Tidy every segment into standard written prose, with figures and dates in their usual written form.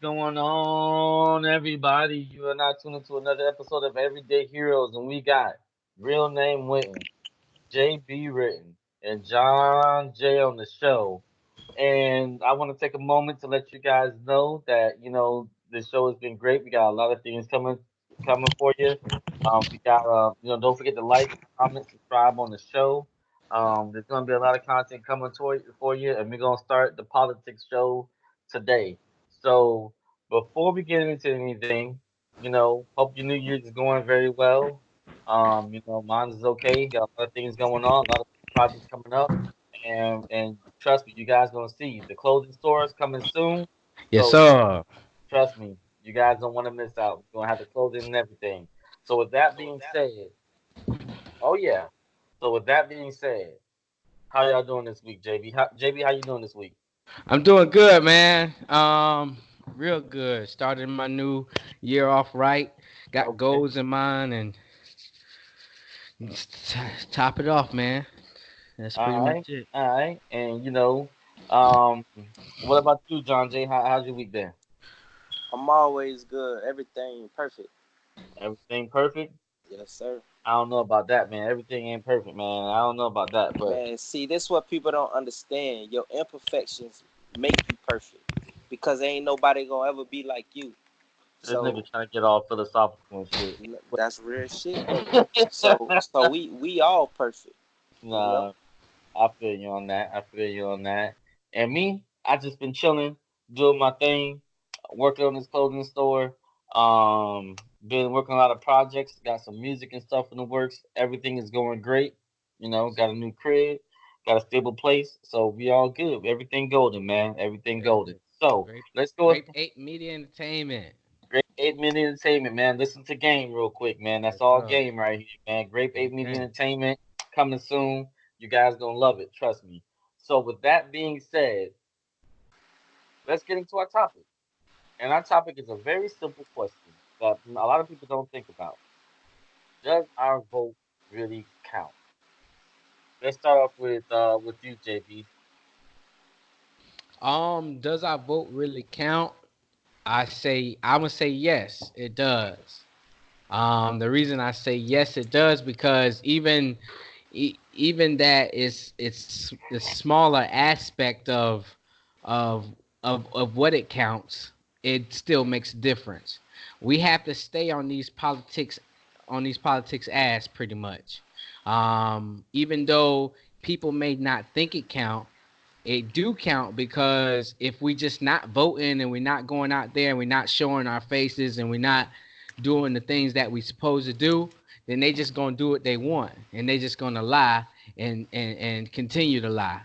going on, everybody? You are now tuned into another episode of Everyday Heroes, and we got real name Wynton, JB Written, and John J on the show. And I want to take a moment to let you guys know that the show has been great. We got a lot of things coming for you. We got don't forget to like, comment, subscribe on the show. There's gonna be a lot of content coming for you, and we're gonna start the politics show today. So before we get into anything, hope your New Year's is going very well. Mine is okay. Got a lot of things going on, a lot of projects coming up, and trust me, you guys gonna see the clothing stores coming soon. Yes, So sir. trust me, you guys don't want to miss out. We're gonna have the clothing and everything. So with that being said, oh yeah. So with that being said, how y'all doing this week, JB? JB, how you doing this week? I'm doing good, man. Real good. Started my new year off right. Got Okay. goals in mind and top it off, man. That's pretty All much right. it. All right. And um, what about you, John J? How's your week been? I'm always good. Everything perfect. Everything perfect? Yes, sir. I don't know about that, man. Everything ain't perfect, man. I don't know about that, but Man, see, this what people don't understand. Your imperfections make you perfect because ain't nobody gonna ever be like you. this So nigga trying to get all philosophical and shit. that's real shit though. So we all perfect, you know. Nah, I feel you on that. I feel you on that. And me, I just been chilling, doing my thing, working on this clothing store. Been working on a lot of projects. Got some music and stuff in the works. Everything is going great. Got a new crib, got a stable place. So we all good. Everything golden, man. Everything golden. Great, So great, let's go. great 8 media entertainment. Great 8 minute entertainment, man. Listen to game real quick, man. That's Yes, all sir. game right here, man. Great Great 8 minute game. entertainment coming soon. You guys gonna love it, trust me. So with that being said, let's get into our topic. And our topic is a very simple question that a lot of people don't think about. Does our vote really count? Let's start off with you, JB. Does our vote really count? I'm gonna say yes, it does. The reason I say yes, it does because even that is it's the smaller aspect of of what it counts. It still makes a difference. We have to stay on these politics ass pretty much. Even though people may not think it count, it do count because if we just not voting and we're not going out there and we're not showing our faces and we're not doing the things that we supposed to do, then they just gonna do what they want and they just gonna lie and continue to lie,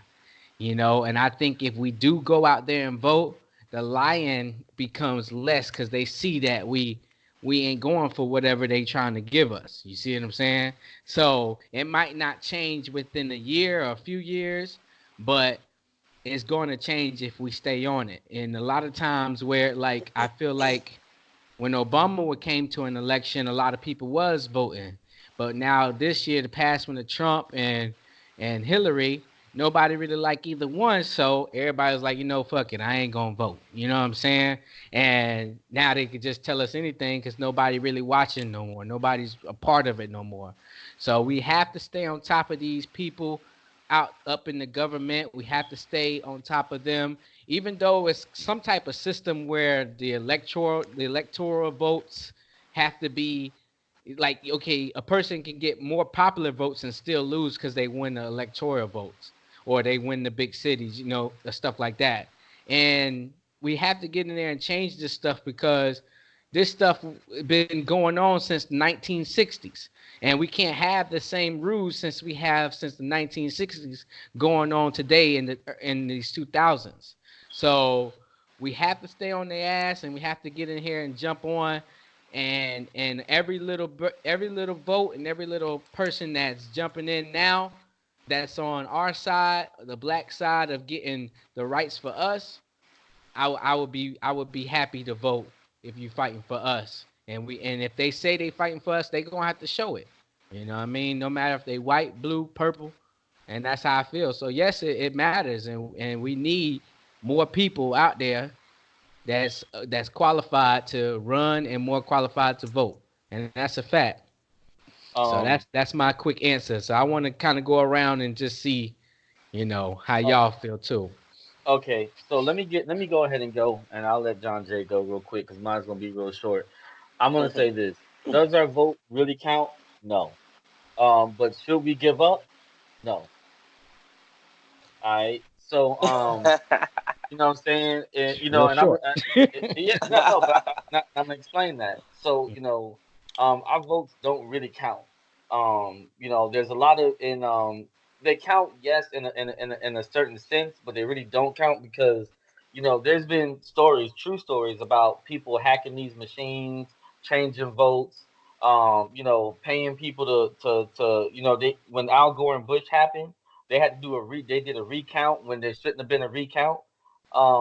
and I think if we do go out there and vote, the lying becomes less because they see that we ain't going for whatever they trying to give us. You see what I'm saying? So it might not change within a year or a few years, but it's going to change if we stay on it. And a lot of times where like I feel like when Obama came to an election, a lot of people was voting, but now this year, the past one, to Trump and Hillary, nobody really like either one. So everybody was like, fuck it, I ain't gonna vote. You know what I'm saying? And now they could just tell us anything because nobody really watching no more. Nobody's a part of it no more. So we have to stay on top of these people out up in the government. We have to stay on top of them, even though it's some type of system where the electoral votes have to be like, okay, a person can get more popular votes and still lose because they win the electoral votes or they win the big cities, stuff like that. And we have to get in there and change this stuff because this stuff been going on since the 1960s, and we can't have the same rules since the 1960s going on today in these 2000s. So we have to stay on their ass and we have to get in here and jump on, and every little vote and every little person that's jumping in now, that's on our side, the black side of getting the rights for us. I would be happy to vote if you fighting for us. And if they say they fighting for us, they gonna have to show it. You know what I mean? No matter if they white, blue, purple, and that's how I feel. So yes, it matters, and we need more people out there that's qualified to run and more qualified to vote, and that's a fact. So Um. that's my quick answer. So I want to kind of go around and just see, how o- y'all feel too. Okay. So let me go ahead and go, and I'll let John Jay go real quick because mine's gonna be real short. I'm gonna say this: does our vote really count? No. But should we give up? No. All right. So you know what I'm saying? And, Real and I'm short. yeah, no, but I'm gonna explain that. So, our votes don't really count. There's a lot of they count, yes, in a certain sense, but they really don't count because, there's been stories, true stories about people hacking these machines, changing votes, paying people to they when Al Gore and Bush happened, they had to do they did a recount when there shouldn't have been a recount.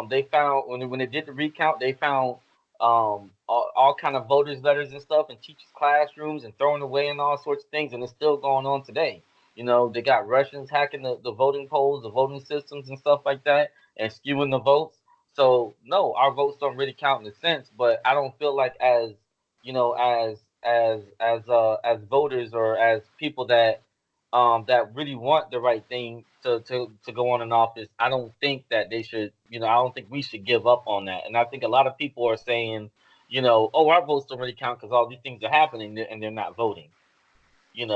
They found when they did the recount, they found all kind of voters letters and stuff in teachers' classrooms and throwing away and all sorts of things, and it's still going on today. They got Russians hacking the voting polls, the voting systems and stuff like that, and skewing the votes. So no, our votes don't really count in a sense, but I don't feel like as as voters or as people that really want the right thing to go on in office, I don't think that they should, I don't think we should give up on that. And I think a lot of people are saying, oh, our votes don't really count because all these things are happening and they're not voting. And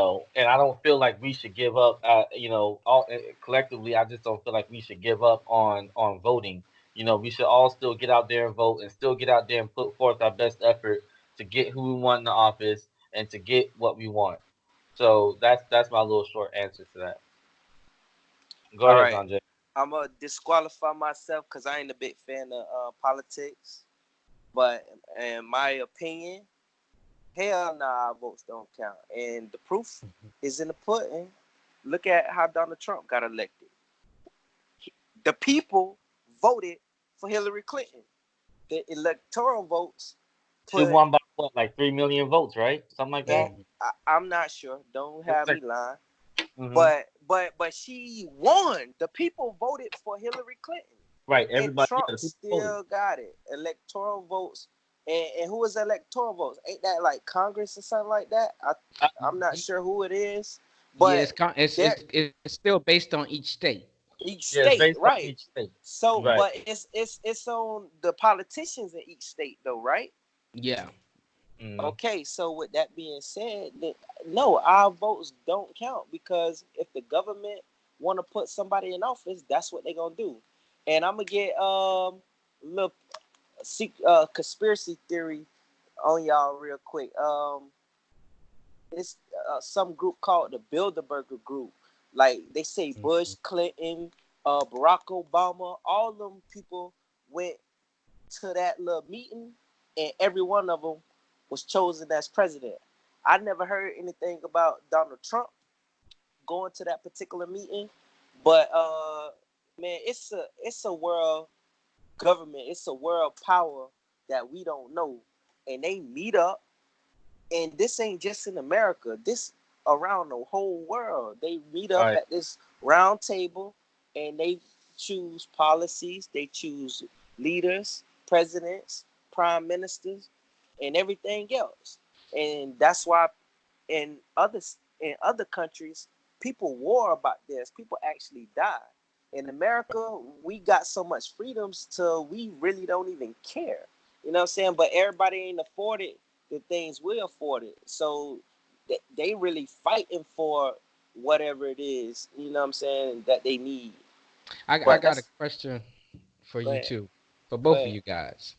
I don't feel like we should give up. All collectively, I just don't feel like we should give up on voting. We should all still get out there and vote and still get out there and put forth our best effort to get who we want in the office and to get what we want. So that's my little short answer to that. Go All ahead, right. Sanjay. I'm gonna disqualify myself because I ain't a big fan of politics. But in my opinion, hell nah, our votes don't count. And the proof is in the pudding. Look at how Donald Trump got elected. The people voted for Hillary Clinton. The electoral votes She put, won by what, like 3 million votes, right? Something like and that. Mhm. I'm not sure. Don't It was have me like, lying. hmm But she won. The people voted for Hillary Clinton, right. and Everybody, yeah, Trump the people voted. still got it. Electoral votes, and who is electoral votes? Ain't that like Congress or something like that? Uh, I'm not sure who it is, Yeah, but they're it's still based on each state. each yeah, it's state, based on right? each state. So, Mhm. Right. but it's on the politicians in each state, though, right? Yeah. Mm. Okay, so with that being said, no, our votes don't count because if the government want to put somebody in office, that's what they're gonna do. And I'm gonna get a little conspiracy theory on y'all real quick. It's some group called the Bilderberger Group. Like they say, Bush, Mhm. Clinton, Barack Obama, all of them people went to that little meeting, and every one of them was chosen as president. I never heard anything about Donald Trump going to that particular meeting, but man, it's a world government, it's a world power that we don't know, and they meet up, and this ain't just in America. This around the whole world. They meet up Right. at this round table, and they choose policies. They choose leaders, presidents, prime ministers, and everything else. And that's why in other countries, people war about this. People actually die. In America, we got so much freedoms till we really don't even care. You know what I'm saying? But everybody ain't afforded the things we afforded. So they really fighting for whatever it is, you know what I'm saying, that they need. I But got a that's question for go you ahead. too, for Go both of ahead. you guys.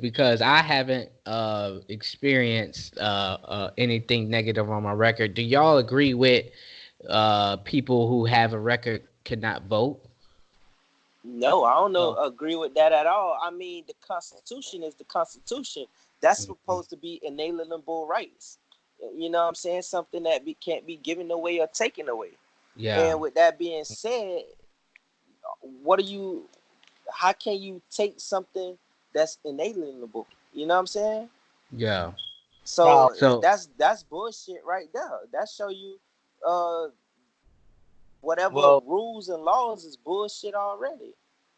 Because I haven't experienced anything negative on my record. Do y'all agree with people who have a record cannot vote? No, I don't know No. agree with that at all. I mean, the Constitution is the Constitution. That's Mhm. supposed to be inalienable rights. You know what I'm saying? Something that can't be given away or taken away. Yeah, And with that being said, what are you how can you take something that's inalienable? You know what I'm saying? yeah. Now, So So that's bullshit right there. That show you uh whatever well, rules and laws is bullshit already.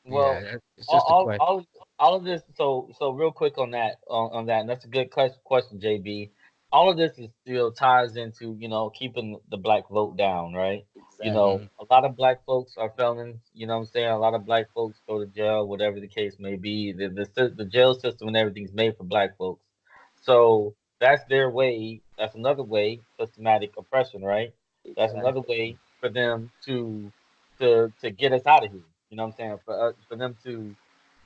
Well, It's just a all question. all all of this. So real quick on that, and that's a good question, JB. All of this is still ties into keeping the black vote down, right? Exactly. A lot of black folks are felons. You know what I'm saying? A lot of black folks go to jail, whatever the case may be. The jail system and everything's made for black folks. So that's their way. That's another way, systematic oppression, right? That's another Exactly. way for them to get us out of here. You know what I'm saying? For them to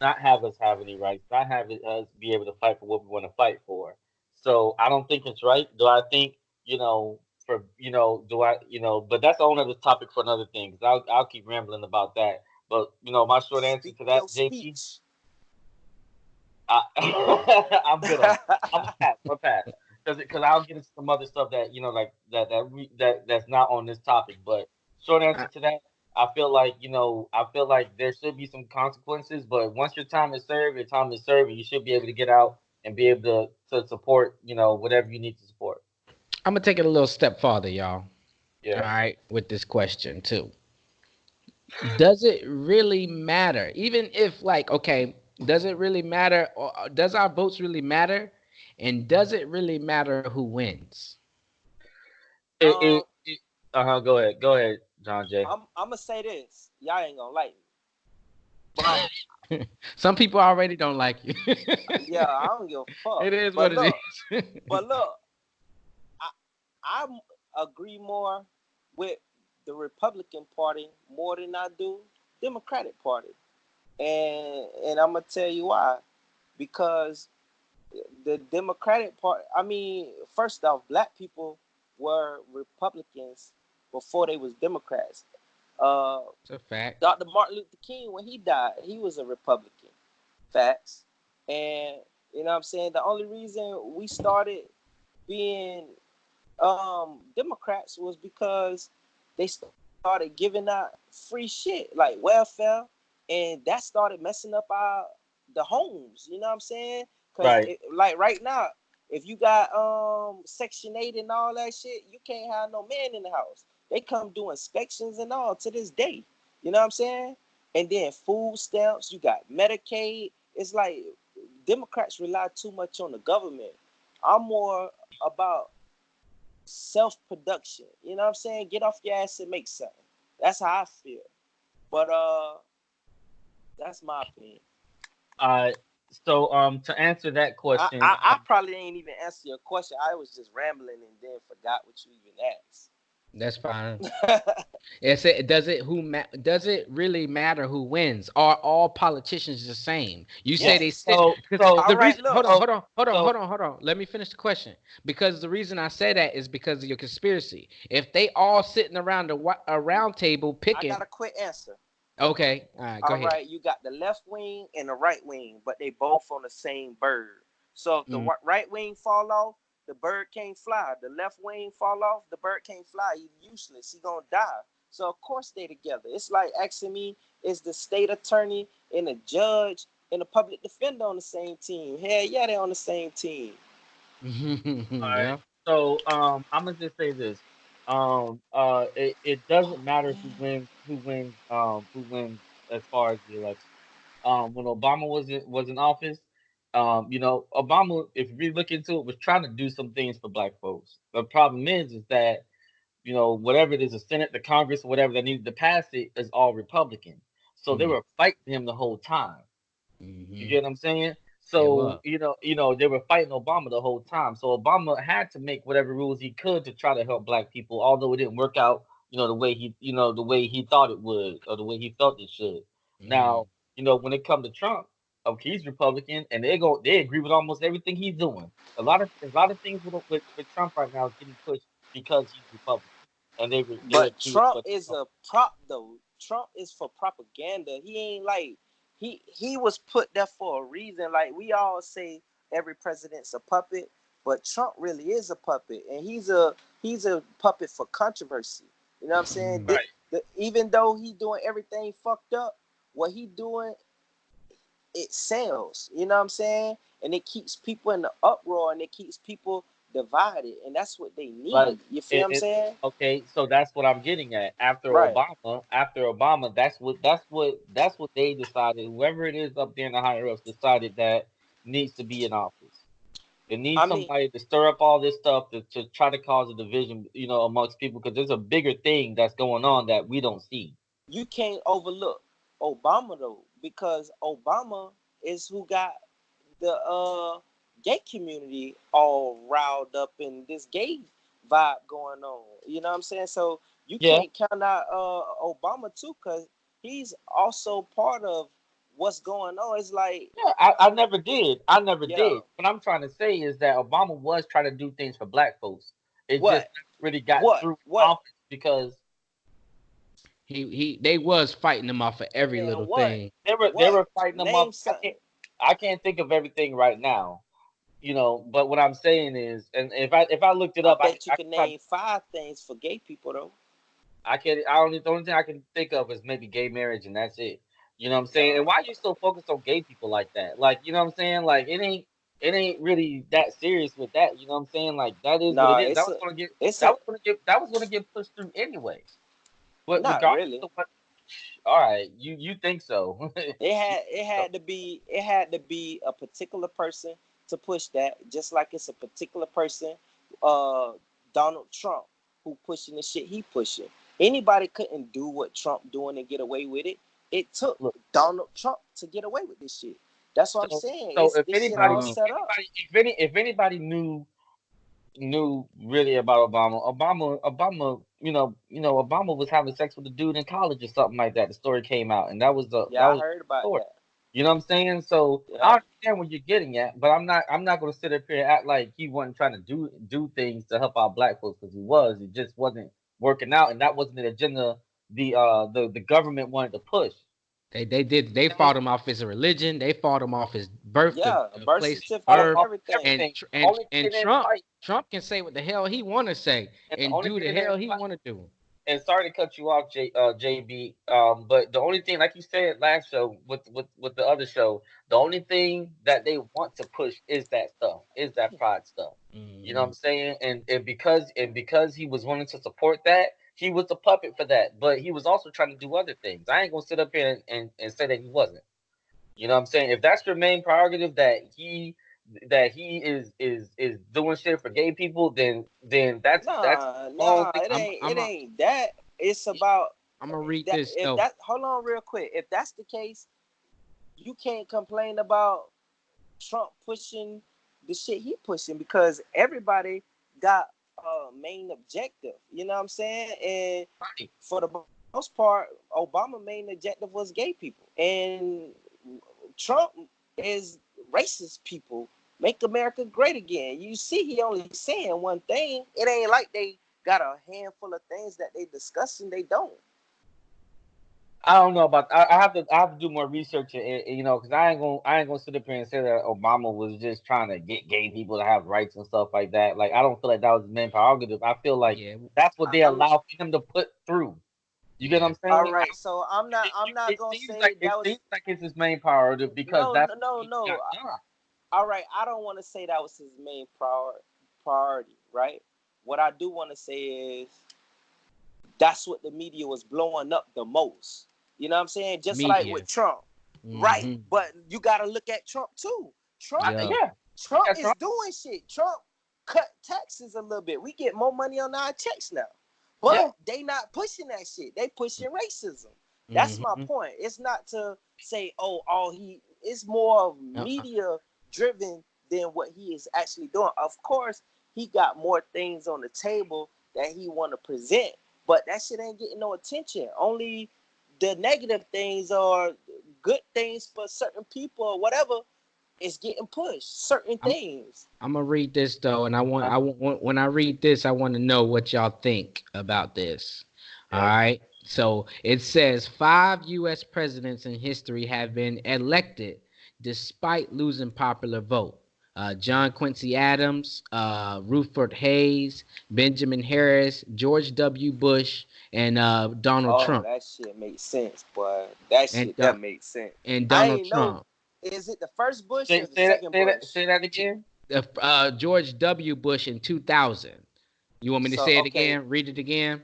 not have us have any rights, not have us be able to fight for what we want to fight for. So I don't think it's right. Do I think for do I But that's a whole other topic for another thing. Cause I'll keep rambling about that. But my short answer Speak to your that, JP, speech. I'm good on that. I'm gonna pass. I'm gonna pass. Because I'll get into some other stuff that like that's not on this topic. But short answer I, to that, I feel like there should be some consequences. But once your time is served, and you should be able to get out and be able to support whatever you need to support. I'm gonna take it a little step farther, y'all. All Yeah. right, with this question too. Does it really matter? Even if, like, okay, does it really matter? Or does our votes really matter? And does it really matter who wins? It, um, it, it Go ahead. Go ahead, John Jay. I'm gonna say this. Y'all ain't gonna like me, but Some people already don't like you. yeah, I don't give a fuck. It is But what it look, is. but look, I I agree more with the Republican Party more than I do Democratic Party, and I'm gonna tell you why. Because the Democratic Party, I mean, first off, black people were Republicans before they was Democrats. Uh, It's a fact. Dr. Martin Luther King, when he died, he was a Republican. Facts. And you know what I'm saying? The only reason we started being Democrats was because they started giving out free shit like welfare, and that started messing up the homes. You know what I'm saying? Because Right. like right now, if you got Section 8 and all that shit, you can't have no man in the house. They come do inspections and all to this day. You know what I'm saying? And then food stamps, you got Medicaid. It's like Democrats rely too much on the government. I'm more about self-production. You know what I'm saying? Get off your ass and make something. That's how I feel. But that's my opinion. Uh, to answer that I, question, I, I probably ain't even answer your question. I was just rambling and then forgot what you even That's fine. asked. Does it really matter who wins? Are all politicians the same? You say they Yes. sit so because so the All right, reason look. so hold on. Let me finish the question. Because the reason I say that is because of your conspiracy. If they all sitting around a round table I picking, got a quick answer. okay, all right, go All ahead. right, you got the left wing and the right wing, but they both on the same bird. So if the Mm, right wing fall off, the bird can't fly. The left wing fall off, the bird can't fly. He's useless. He gonna die. So of course they together. It's like asking me, is the state attorney and the judge and the public defender on the same team? Hell yeah, they on the same team. all right. yeah. I'm gonna just say this. It doesn't matter who wins as far as the election. When Obama was in office, Obama, if you really look into it, was trying to do some things for black folks. The problem is that whatever it is, the Senate, the Congress, whatever that needed to pass it is all Republican. So they Mm, were fighting him the whole time. You hmm. get what I'm saying? They So were. they were fighting Obama the whole time. So Obama had to make whatever rules he could to try to help black people, although it didn't work out, the way he thought it would, or the way he felt it should. Mm, Now, when it comes to Trump, okay, he's Republican, and they agree with almost everything he's doing. A lot of things with Trump right now is getting pushed because he's Republican, and they But agree with Trump what is Trump. a prop though. Trump is for propaganda. He ain't like he was put there for a reason. Like we all say every president's a puppet, but Trump really is a puppet, and he's a puppet for controversy. You know what I'm saying? mm, Even though he doing everything fucked up, what he doing it sells. You know what I'm saying? And it keeps people in the uproar, and it keeps people divided, and that's what they But need. You feel what I'm saying? okay, so that's what I'm getting at. Right. After Obama, that's what they decided. Whoever it is up there in the higher ups decided that needs to be in office. It needs I mean, somebody to stir up all this stuff to try to cause a division, amongst people because there's a bigger thing that's going on that we don't see. you can't overlook Obama though, because Obama is who got the gay community all riled up in this gay vibe going on. You know what I'm saying? So you Yeah, can't count out Obama too, because he's also part of what's going on. It's like, yeah. I never did. I never yeah, did. What I'm trying to say is that Obama was trying to do things for black folks. It just what, never really got what, through what, office because they was fighting him off of every man, little thing. they were fighting them Name up. something. I can't think of everything right now. But what I'm saying is, and if I looked it I up, bet you I can could probably name 5 things for gay people though. I can I only the only thing I can think of is maybe gay marriage and that's it. You know what I'm saying? And Yeah. why you so focused on gay people like that? Like, you know what I'm saying? Like it ain't really that serious with that. You know what I'm saying? Like that is what it Nah, is. it's That a was gonna get pushed through anyway. But not regardless really. of what, all right, you think so? It You had think it so. had to be it had to be a particular person to push that, just like it's a particular person, uh, Donald Trump, who pushing the shit he pushing. Anybody couldn't do what Trump doing and get away with it. It took Look, Donald Trump to get away with this shit. That's what I'm so saying. so It's if this shit anybody all Uh, if set up. anybody if anybody knew really about Obama, Obama was having sex with a dude in college or something like that. The story came out, and that Yeah, I was heard the about story. that. You know what I'm saying? So I Yeah. understand what you're getting at, but I'm not going to sit up here and act like he wasn't trying to do things to help out black folks because he was. It just wasn't working out, and that wasn't the agenda the government wanted to push. they fought him off his religion. They fought him off his birth, Yeah, the birth place of Fought him certificate, birth, off everything. and everything. The only thing and they didn't fight, Trump can say what the hell he want to say and the and only do thing the they hell didn't he fight. want to do. And sorry to cut you off, JB. But the only thing, like you said last show with the other show, the only thing that they want to push is that stuff, is that pride stuff. You know what Mm-hmm. I'm saying? And because he was willing to support that, he was a puppet for that. But he was also trying to do other things. I ain't gonna sit up here and say that he wasn't. You know what I'm saying? If that's your main prerogative that he is doing shit for gay people, then that's Nah, the whole nah, thing. it ain't that. It's about I'm gonna read that. this If though. that, hold on real quick. If that's the case, you can't complain about Trump pushing the shit he pushing, because everybody got a main objective. You know what I'm saying? And Right. for the most part, Obama main objective was gay people, and Trump is racist people. Make America great again. You see, he only saying one thing. It ain't like they got a handful of things that they discussing. They don't. I don't know about. I have to do more research, because I ain't gonna sit up here and say that Obama was just trying to get gay people to have rights and stuff like that. Like I don't feel like that was his main prerogative. I feel like Yeah, that's what they I'm allow him to put through. You get what yeah. I'm all saying? right. So I'm not. It, I'm it, not it gonna seems say like it that was seems like it's his main prerogative because no, that's no, what no, he no. got done. All right. I don't want to say that was his main priority. Right. What I do want to say is that's what the media was blowing up the most. You know what I'm saying? Just like Media. with Trump. Right. Mm-hmm. But you got to look at Trump too. Trump Yeah. Yeah, Trump that's is right. doing shit. Trump cut taxes a little bit. We get more money on our checks now. Yeah, But they not pushing that shit. They pushing racism. That's my Mm-hmm. point. It's not to say, oh, all he it's more of Uh-uh. media driven than what he is actually doing. Of course, he got more things on the table that he want to present, but that shit ain't getting no attention. Only the negative things or good things for certain people or whatever is getting pushed. Certain I'm things. I'm gonna read this though, and uh, I want when I read this, I want to know what y'all think about this. All yeah. right. So it says 5 U.S. presidents in history have been elected despite losing popular vote. John Quincy Adams, Rutherford Hayes, Benjamin Harris, George W. Bush, and Donald Oh, Trump. that shit makes sense, boy. That And shit that makes sense. and I Donald ain't know. Trump. Is it the first Bush Say or the say that second say that Bush? say that again. George W. Bush in 2000. You want me to So say it okay, again? Read it again?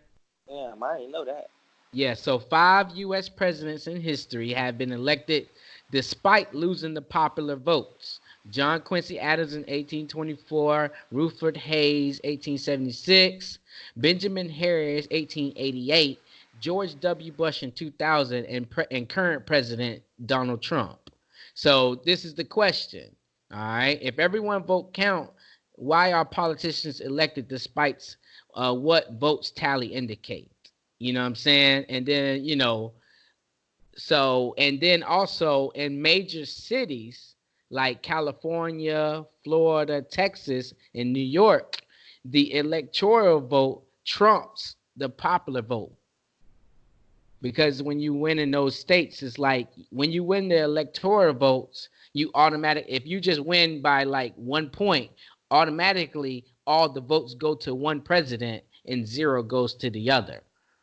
damn, I didn't know that. Yeah, so 5 U.S. presidents in history have been elected despite losing the popular votes. John Quincy Adams in 1824, Rutherford Hayes 1876, Benjamin Harris 1888, George W. Bush in 2000, and current president Donald Trump. So this is the question. All right, if everyone vote count, why are politicians elected despite what votes tally indicate? You know what I'm saying? And then, and then also in major cities like California, Florida, Texas, and New York, the electoral vote trumps the popular vote. Because when you win in those states, it's like when you win the electoral votes, you automatic if you just win by like 1 point, automatically all the votes go to one president and zero goes to the other.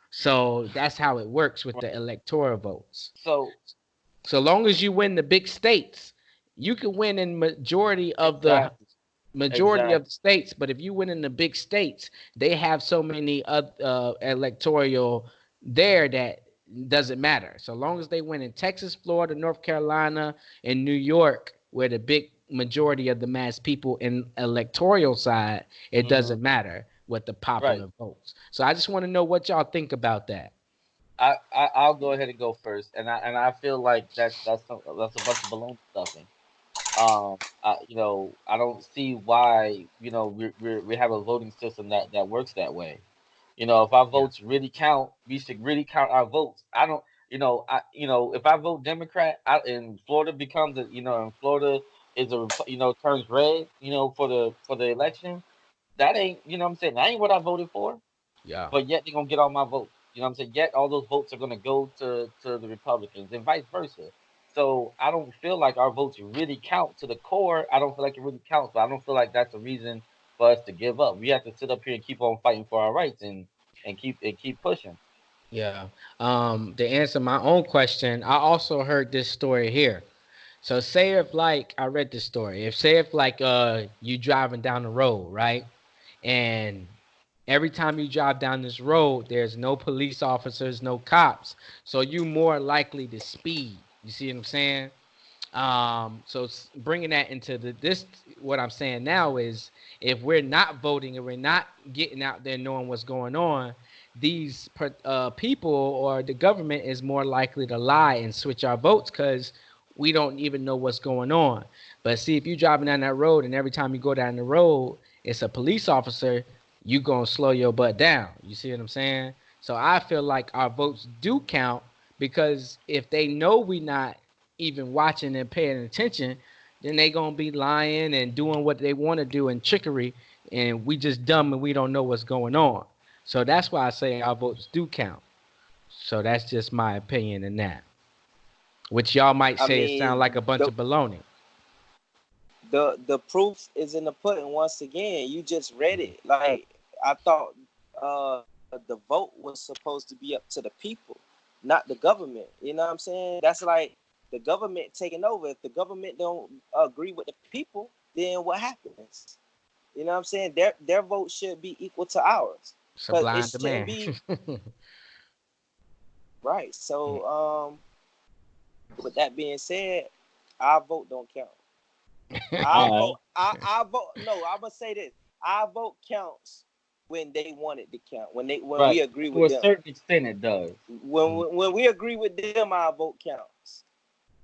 So that's how it works with the Right. electoral votes. So So long as you win the big states, you can win in exactly, majority of exactly. the states, but if you win in the big states, they have so many electoral there that doesn't matter. So long as they win in Texas, Florida, North Carolina, and New York, where the big majority of the mass people in electoral side, it Hmm. doesn't matter what the Right. popular votes. So I just want to know what y'all think about that. I'll go ahead and go first, and I feel like that's a bunch of baloney stuffing. I don't see why we have a voting system that works that way. If our Yeah. votes really count, we should really count our votes. I don't, if I vote Democrat, and Florida becomes and Florida turns red, for the election, that ain't, what I'm saying, that ain't what I voted for. Yeah. But yet they're gonna get all my votes. You know what I'm saying? Yet all those votes are gonna go to the Republicans and vice versa. So I don't feel like our votes really count to the core. I don't feel like it really counts, but I don't feel like that's a reason for us to give up. We have to sit up here and keep on fighting for our rights and keep pushing. Yeah. To answer my own question, I also heard this story here. So say if like I read this story, if say if like you driving down the road, right? And every time you drive down this road, there's no police officers, no cops. So you more likely to speed. You see what I'm saying? So bringing that into this, what I'm saying now is, if we're not voting and we're not getting out there knowing what's going on, these people or the government is more likely to lie and switch our votes because we don't even know what's going on. But see, if you're driving down that road and every time you go down the road, it's a police officer, you gonna slow your butt down. You see what I'm saying? So I feel like our votes do count, because if they know we not even watching and paying attention, then they gonna be lying and doing what they want to do and trickery, and we just dumb and we don't know what's going on. So that's why I say our votes do count. So that's just my opinion in that. Which y'all might I say it sound mean, like a bunch the of baloney. the proof is in the pudding. Once again, you just read it. Like, I thought the vote was supposed to be up to the people, not the government. You know what I'm saying? That's like the government taking over. If the government don't agree with the people, then what happens? You know what I'm saying? Their vote should be equal to ours, because Supply it and shouldn't demand. be right. So with that being said, our vote don't count. I All vote. right. I vote. No, I'm gonna say this. Our vote counts when they want it to count. When we Right. agree To with a them. certain extent, it does. When we agree with them, our vote counts.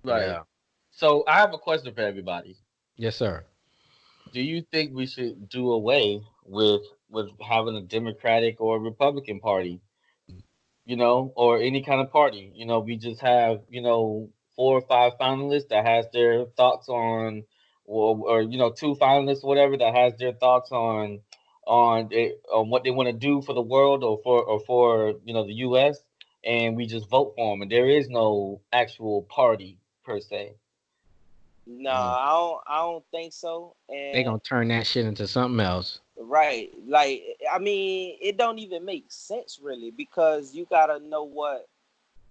Right. Yeah. So I have a question for everybody. Yes, sir. Do you think we should do away with having a Democratic or Republican Party? Or any kind of party. We just have, 4 or 5 finalists that has their thoughts on, or two finalists, whatever, that has their thoughts on what they want to do for the world, or for the U.S., and we just vote for them, and there is no actual party per se. No, Mm. I don't think so. They And gonna turn that shit into something else. right, like, I mean, it don't even make sense really, because you gotta know what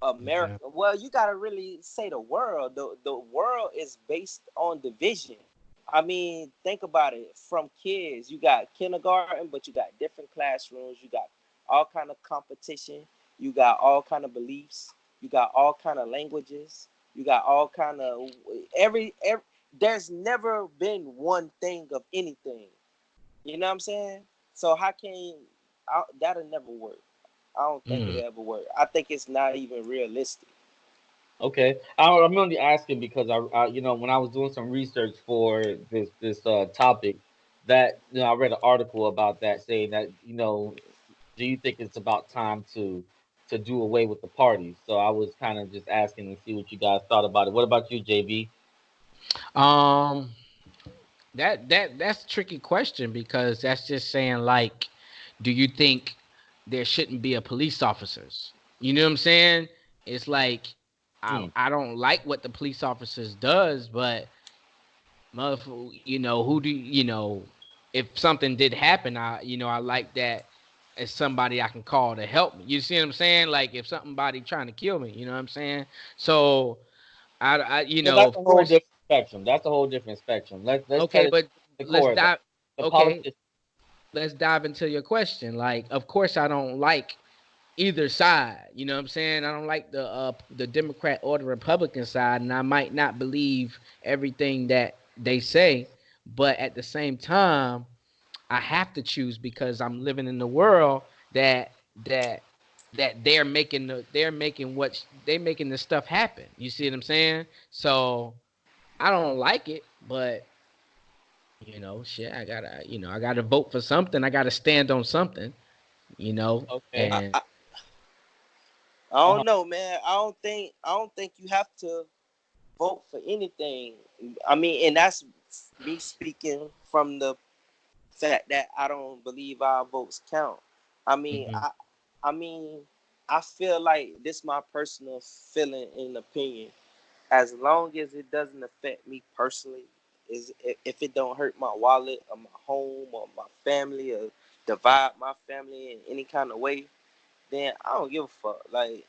America. Yeah. Well, you gotta really say the world. The world is based on division. I mean, think about it. From kids, you got kindergarten, but you got different classrooms. You got all kind of competition. You got all kind of beliefs. You got all kind of languages. You got all kind of every. There's never been one thing of anything. You know what I'm saying? So how can that'll never work? I don't think it Mm. ever work. I think it's not even realistic. Okay, I'm only asking because when I was doing some research for this topic, that I read an article about that saying that do you think it's about time to do away with the parties? So I was kind of just asking to see what you guys thought about it. What about you, JB? Um, that's a tricky question because that's just saying like, do you think there shouldn't be a police officers? You know what I'm saying? It's like I Hmm. I don't like what the police officers does, but who do if something did happen, I like that as somebody I can call to help me. You see what I'm saying? Like if somebody trying to kill me, you know what I'm saying? So Well, that's of a whole course, different spectrum. That's a whole different spectrum. Let's cut okay, it to but the let's core of that. dive. The Okay, politician. let's dive into your question. Like, of course, I don't like either side. You know what I'm saying? I don't like the Democrat or the Republican side, and I might not believe everything that they say, but at the same time, I have to choose because I'm living in the world that that they're making the stuff happen. You see what I'm saying? So I don't like it, but shit, I gotta vote for something. I gotta stand on something, Okay. and I don't know, man. I don't think you have to vote for anything. I mean, and that's me speaking from the fact that I don't believe our votes count. I mean, mhm, I mean, I feel like this my personal feeling and opinion. As long as it doesn't affect me personally, is if it don't hurt my wallet or my home or my family or divide my family in any kind of way, then I don't give a fuck. Like,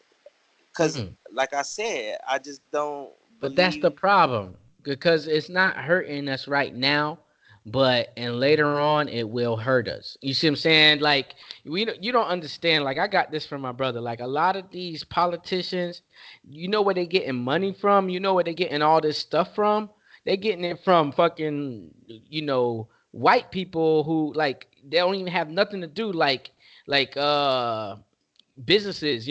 cause mhm. like I said, I just don't But that's the believe. problem because it's not hurting us right now, but and later on it will hurt us. You see what I'm saying? Like you don't understand. Like I got this from my brother. Like a lot of these politicians, you know where they getting money from? You know where they getting all this stuff from? They getting it from fucking white people who like they don't even have nothing to do like businesses,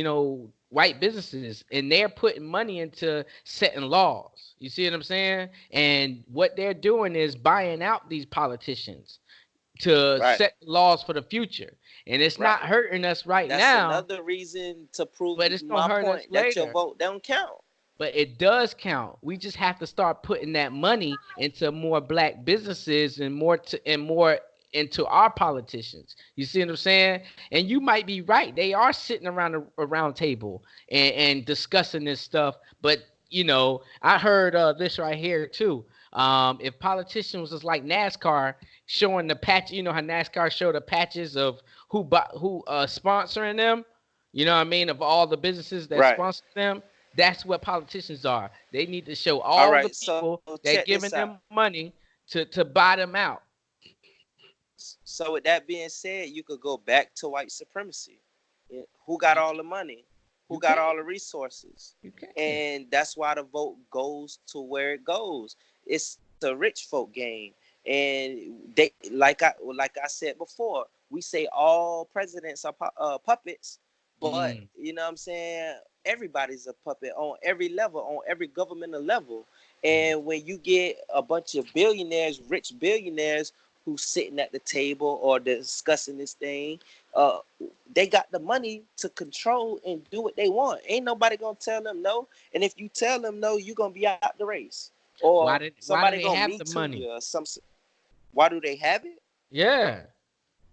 white businesses, and they're putting money into setting laws. You see what I'm saying? And what they're doing is buying out these politicians to Right, set laws for the future. And it's not right. hurting us right That's now, another reason to prove but it's gonna my hurt us point that your later. vote don't count. But it does count. We just have to start putting that money into more black businesses and more into our politicians. You see what I'm saying? And you might be right. They are sitting around a round table and discussing this stuff. But I heard this right here too. If politicians was like NASCAR showing the patch, how NASCAR showed the patches of who sponsoring them. You know what I mean? Of all the businesses that Right. sponsor them, that's what politicians are. They need to show All all the right. So people that check this giving out. them money to buy them out. So with that being said, you could go back to white supremacy. Who got You, all the money? you Who got can. all the resources? You can. And that's why the vote goes to where it goes. It's a rich folk game. And they like I said before, we say all presidents are puppets, but Mm, you know what I'm saying, everybody's a puppet on every level, on every governmental level. mm. And when you get a bunch of billionaires, rich billionaires who's sitting at the table or discussing this thing, uh, they got the money to control and do what they want. Ain't nobody gonna tell them no. And if you tell them no, you're gonna be out the race, or Why do somebody they gonna have me the to money? you. Or some. Why do they have it? Yeah.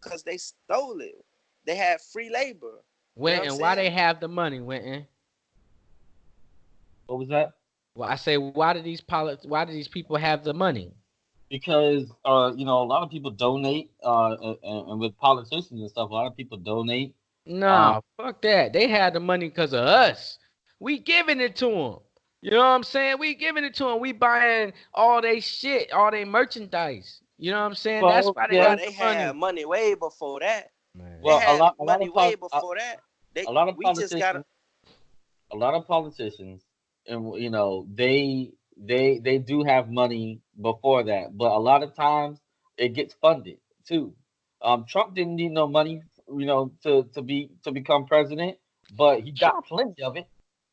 Because they stole it. They had free labor. You know what I'm Why they saying? have the money, Winton? What was that? Well, I say, why do these people have the money? Because a lot of people donate, and with politicians and stuff, a lot of people donate. Um, No, fuck that. They had the money because of us. We giving it to them. You know what I'm saying? We giving it to them. We buying all they shit, all they merchandise. You know what I'm saying? That's Well, why they Bro, yeah. got they the had money. money way before that. They Well, Man. had a lot money of way before that. a lot of We just gotta. politicians, and they do have money before that, but a lot of times it gets funded too. Trump didn't need no money, to become president, but he got Trump. plenty of it.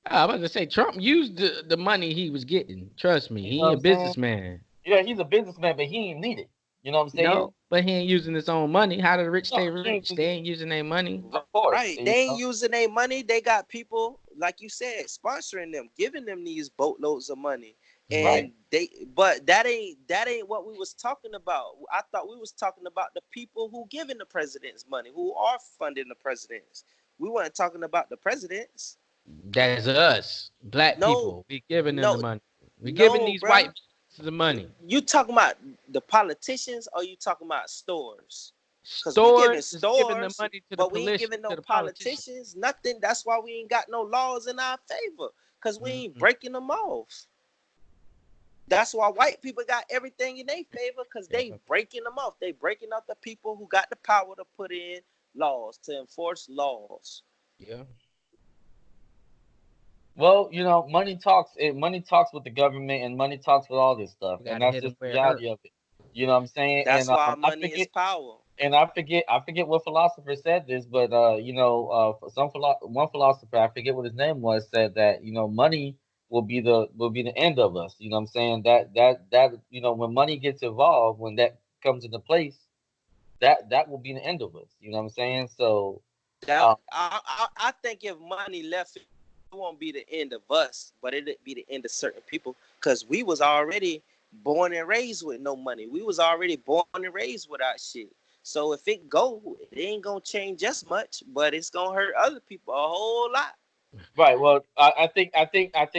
I was about to say Trump used the money he was getting. Trust me, You know what he a I'm saying? businessman. Yeah, he's a businessman, but he ain't need it. You know what I'm saying? No, but he ain't using his own money. How the rich No, stay he ain't rich? They using. ain't using their money. Of course, Right. They ain't using their money. They got people, like you said, sponsoring them, giving them these boatloads of money. right. And but that ain't what we was talking about. I thought we was talking about the people who giving the presidents money, who are funding the presidents. We weren't talking about the presidents. That's us, black No, people. We giving them the no, money. We giving no, these white bruh. people the money. You talking about the politicians or you talking about stores? Because we giving Stores is giving the stores, money to the but we ain't police giving to no the politician. politicians nothing. That's why we ain't got no laws in our favor. Because we ain't Mhm. breaking them off. That's why white people got everything in their favor because Yeah, they breaking them off. They breaking out the people who got the power to put in laws, to enforce laws. yeah. Well, money talks. Money talks with the government, and money talks with all this stuff, We and gotta that's hit them just the where it hurt. reality of it. You know what I'm saying? That's And why I money is forget, power. I forget what philosopher said this, but for one philosopher, I forget what his name was, said that money will be the end of us. You know what I'm saying? That when money gets involved, when that comes into place, that will be the end of us. You know what I'm saying? So, That uh, I think if money left, it won't be the end of us, but it'd be the end of certain people because we was already born and raised with no money. We was already born and raised without shit. So if it go, it ain't gonna change just much, but it's gonna hurt other people a whole lot. right. Well, I think.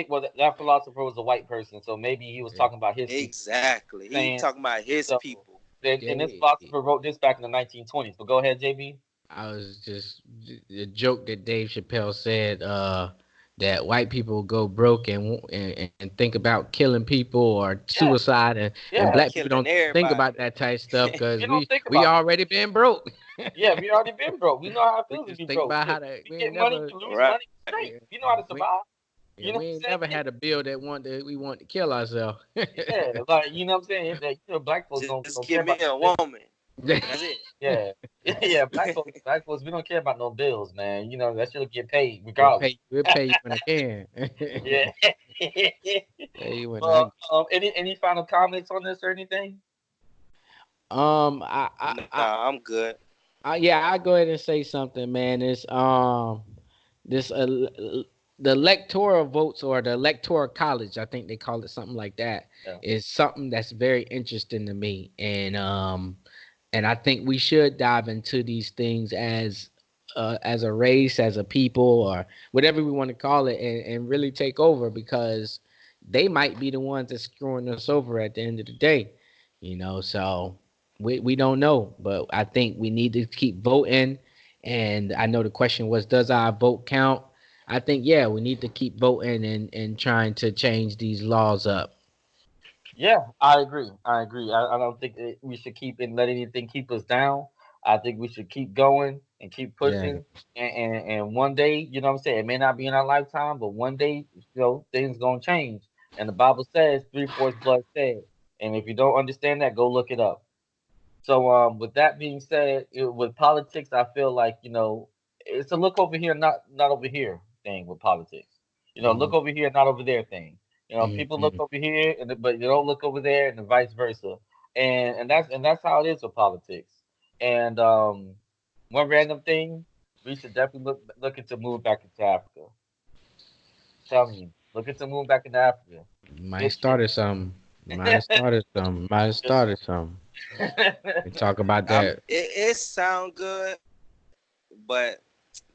Well, that philosopher was a white person, so maybe he was Yeah. talking about his people. Exactly. He Saying talking about his so. people. And this Yeah. philosopher wrote this back in the 1920s. But go ahead, JB. I was just the joke that Dave Chappelle said that white people go broke and think about killing people or Yeah, suicide and yeah. Man, black people killing don't think everybody. about that type stuff because We don't think we about that. already been broke. Yeah, we already been broke. We know how it We feels to just be think broke. about how Shit, to we we ain't get money, never you lose Right. money straight. yeah, You know how to we survive. yeah, You know we ain't what I'm never saying? had a bill that we want to kill ourselves. Yeah, like you know what I'm saying. That, black folks don't Just care give me about no a bills. woman. That's it. Yeah, yeah. Black folks, we don't care about no bills, man. That should get paid we'll regardless. pay you when I can. Yeah. Pay you when I Well, any final comments on this or anything? um I I, I Nah, I'm good. yeah, I go ahead and say something, man. It's this the electoral votes or the electoral college, I think they call it something like that, Yeah. is something that's very interesting to me, and I think we should dive into these things as a race, as a people, or whatever we want to call it, and really take over because they might be the ones that's screwing us over at the end of the day, So we don't know, but I think we need to keep voting. And I know the question was, does our vote count? I think yeah, we need to keep voting and trying to change these laws up. Yeah, I agree. I agree. I don't think we should keep and let anything keep us down. I think we should keep going and keep Yeah, pushing. And one day, what I'm saying, it may not be in our lifetime, but one day, things gonna change. And the Bible says, three-fourths blood shed. And if you don't understand that, go look it up. So, with that being said, with politics, I feel like it's a look over here, not over here thing with politics. hmm Look over here, not over there thing. People look hmm over here, but you don't look over there, and vice versa. And that's how it is with politics. And one random thing, we should definitely look into moving back into Africa. Telling you, look into moving back into Africa. might have Good shit. started some. Might have started some. Might have Good shit. started some. We talk about I'm, that. it sound good, but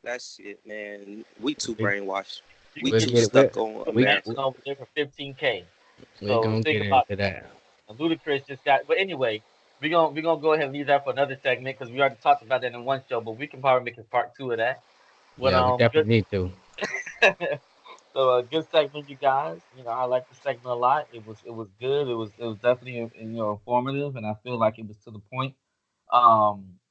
that shit, man, we too We brainwashed. You We can we'll get too get it. stuck on a We America. mansion over there for 15K. we're So gonna think get about into that. that. Ludacris just got. But anyway, we're gonna go ahead and leave that for another segment because we already talked about that in one show. But we can probably make a part two of that. But Yeah, we definitely need to. So good segment, you guys. I like the segment a lot. It was good. It was definitely informative, and I feel like it was to the point.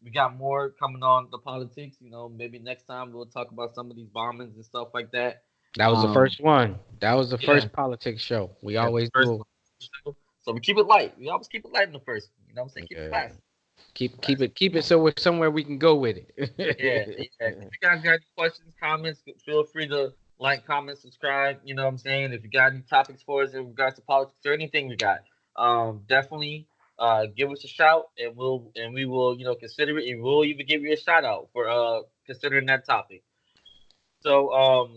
We got more coming on the politics. Maybe next time we'll talk about some of these bombings and stuff like that. That was the Um, first one. That was the yeah, first politics show. We yeah, always first do. one. So we keep it light. We always keep it light in the first one. You know what I'm saying? Keep it Yeah. classy. Keep it so we're somewhere we can go with Yeah, it. yeah. If you guys got any questions, comments, feel free to like, comment, subscribe. You know what I'm saying? If you got any topics for us in regards to politics or anything we got, definitely give us a shout and we will, consider it and we'll even give you a shout out for considering that topic. So